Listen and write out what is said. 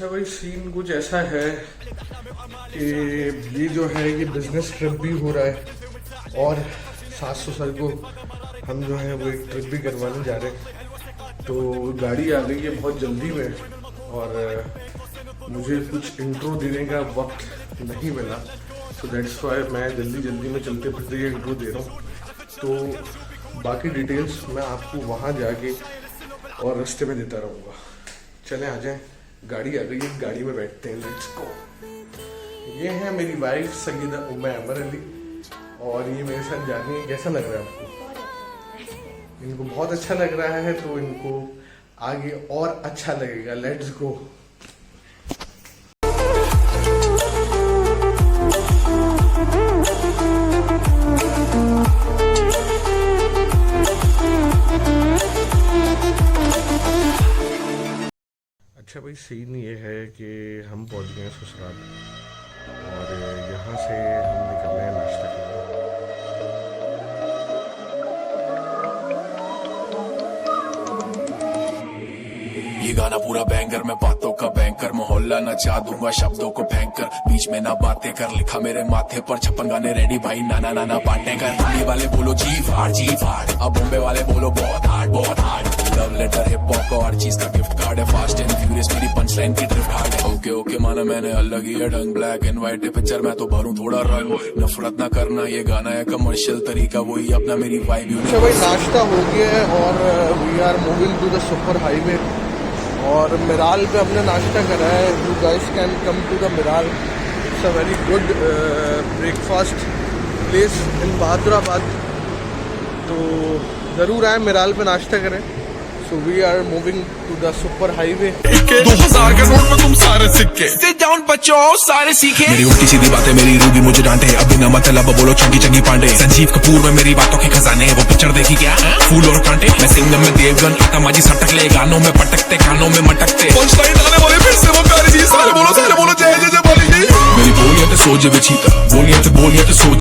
अच्छा भाई सीन कुछ ऐसा है कि ये जो है ये बिजनेस ट्रिप भी हो रहा है और 700 को हम जो है वो एक ट्रिप भी करवाने जा रहे हैं। तो गाड़ी आ गई है बहुत जल्दी में और मुझे कुछ इंट्रो देने का वक्त नहीं मिला, तो दैट्स वाई मैं जल्दी में चलते फिरते ये इंट्रो दे रहा हूँ। तो बाकी डिटेल्स मैं आपको वहाँ जाके और रास्ते में देता रहूँगा। चलें आ जाएं, गाड़ी आ गई है, गाड़ी में बैठते हैं, लेट्स गो। ये है मेरी वाइफ संगीता उम्मा अमर अली और ये मेरे साथ जा रही है। कैसा लग रहा है आपको? इनको बहुत अच्छा लग रहा है, तो इनको आगे और अच्छा लगेगा। Let's go. अच्छा भाई सीन ये है कि हम पहुंच गए हैं ससुराल और यहाँ से हम निकल रहे हैं नाश्ता करने। ये गाना पूरा बैंगर में बातों का बैंकर, मोहल्ला नचा दूंगा शब्दों को भयंकर, बीच में ना बातें कर, लिखा मेरे माथे पर 56 गाने रेडी भाई, नाना नाना बातें कर। दिल्ली वाले बोलो जी फाड़, अब बॉम्बे वाले बोलो बहुत hard. Love letter hip hop का हर चीज का गिफ्ट कार्ड है, फास्ट एंड फ्यूरियस मेरी पंच लाइन की ड्रिफ्ट हार्ड है। ओके माना मैंने अलग ही है ढंग, ब्लैक एंड व्हाइट पिक्चर मैं तो भरूं थोड़ा रंग, नफरत ना करना ये गाना है कमर्शियल तरीका, वही अपना मेरी वाइब। अच्छा भाई नाश्ता हो गया है और we are moving to the super highway और मिराल पे हमने नाश्ता करा है। You guys can come to the Miral, it's a very good breakfast place in Bahadurabad, तो ज़रूर आए मिराल पे नाश्ता करें। So we are moving to the super highway. 2000 के नोट में तुम सारे सिक्के, सिट डाउन बच्चों सारे सीखे। मेरी उल्टी सीधी बातें मेरी रूबी मुझे डांटे, अभी न मतलब बोलो चंगी पांडे। संजीव कपूर में मेरी बातों के खजाने, वो पिक्चर देखी क्या फूल और कांटे। मैं सिंगम में देवगन आता माझी सटक ले, गानों में पटकते कानों में मटकते, पंच लाइन डाले बोले फिर से वो प्यारी जी, सारे बोलो जय जय जय बोली जी। मेरी बोलियत सोच विच ही, बोलियत सोच